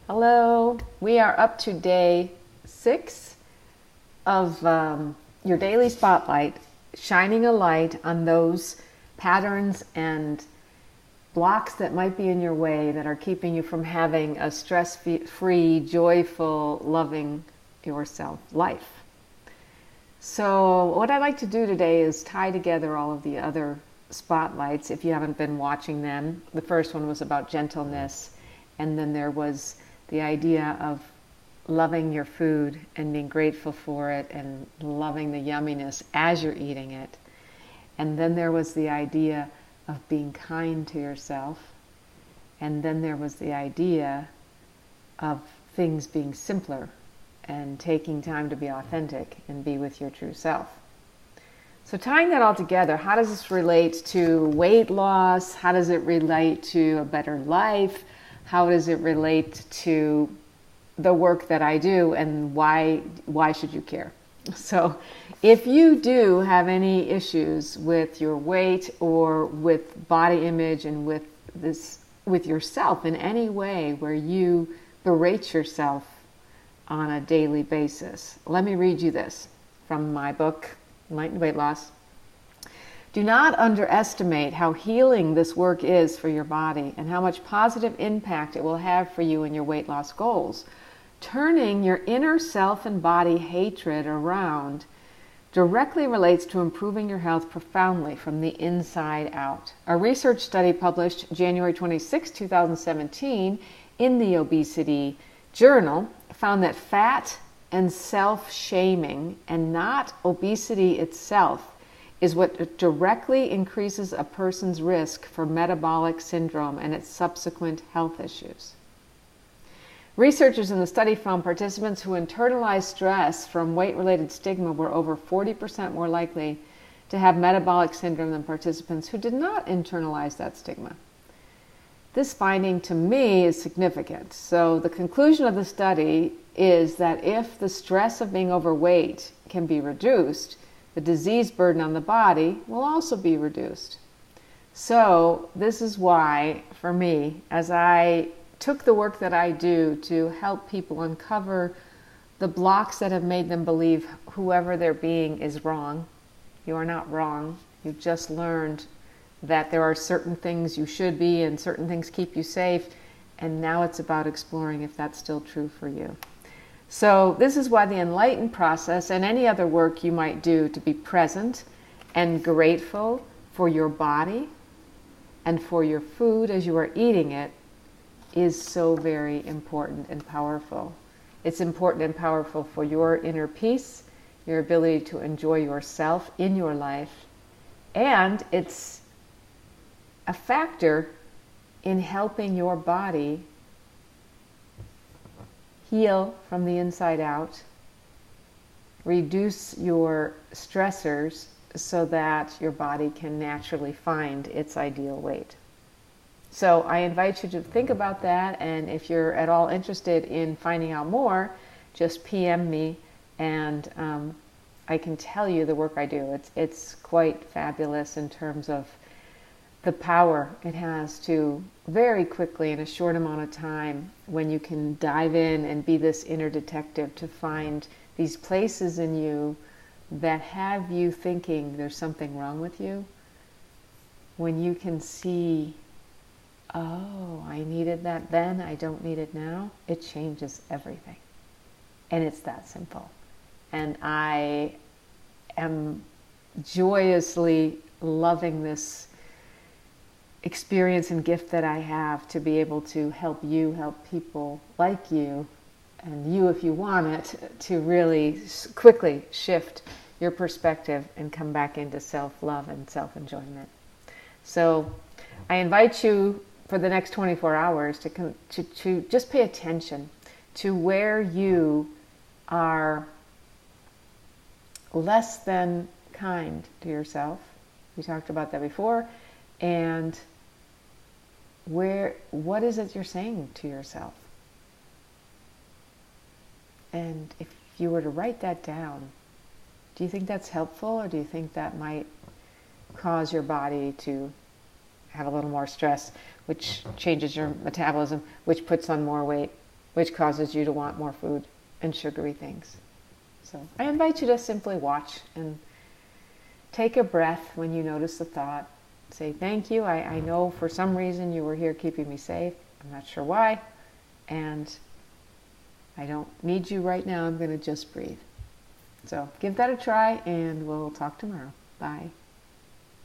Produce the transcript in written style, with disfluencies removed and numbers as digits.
Hello, we are up to day 6 of your daily spotlight, shining a light on those patterns and blocks that might be in your way that are keeping you from having a stress-free, joyful, loving yourself life. So what I'd like to do today is tie together all of the other spotlights if you haven't been watching them. The first one was about gentleness, and then there was the idea of loving your food and being grateful for it and loving the yumminess as you're eating it. And then there was the idea of being kind to yourself. And then there was the idea of things being simpler and taking time to be authentic and be with your true self. So tying that all together, how does this relate to weight loss? How does it relate to a better life? How does it relate to the work that I do, and why should you care? So if you do have any issues with your weight or with body image and with yourself in any way where you berate yourself on a daily basis, let me read you this from my book, Enlightened Weight Loss. Do not underestimate how healing this work is for your body and how much positive impact it will have for you in your weight loss goals. Turning your inner self and body hatred around directly relates to improving your health profoundly from the inside out. A research study published January 26, 2017 in the Obesity Journal found that fat and self-shaming, and not obesity itself, is what directly increases a person's risk for metabolic syndrome and its subsequent health issues. Researchers in the study found participants who internalized stress from weight-related stigma were over 40% more likely to have metabolic syndrome than participants who did not internalize that stigma. This finding to me is significant. So the conclusion of the study is that if the stress of being overweight can be reduced, the disease burden on the body will also be reduced. So this is why, for me, as I took the work that I do to help people uncover the blocks that have made them believe whoever they're being is wrong. You are not wrong. You've just learned that there are certain things you should be and certain things keep you safe, and now it's about exploring if that's still true for you. So this is why the enlightened process and any other work you might do to be present and grateful for your body and for your food as you are eating it is so very important and powerful. It's important and powerful for your inner peace, your ability to enjoy yourself in your life, and it's a factor in helping your body heal from the inside out, reduce your stressors so that your body can naturally find its ideal weight. So I invite you to think about that, and if you're at all interested in finding out more, just PM me and I can tell you the work I do. It's quite fabulous in terms of the power it has to very quickly, in a short amount of time, when you can dive in and be this inner detective, to find these places in you that have you thinking there's something wrong with you. When you can see, oh, I needed that then, I don't need it now, it changes everything. And it's that simple. And I am joyously loving this experience and gift that I have to be able to help you, help people like you, and you, if you want it, to really quickly shift your perspective and come back into self-love and self-enjoyment. So I invite you for the next 24 hours to just pay attention to where you are less than kind to yourself. We talked about that before. And what is it you're saying to yourself? And if you were to write that down, do you think that's helpful, or do you think that might cause your body to have a little more stress, which changes your metabolism, which puts on more weight, which causes you to want more food and sugary things. So I invite you to simply watch and take a breath when you notice the thought. Say, thank you. I know for some reason you were here keeping me safe. I'm not sure why. And I don't need you right now. I'm going to just breathe. So give that a try, and we'll talk tomorrow. Bye.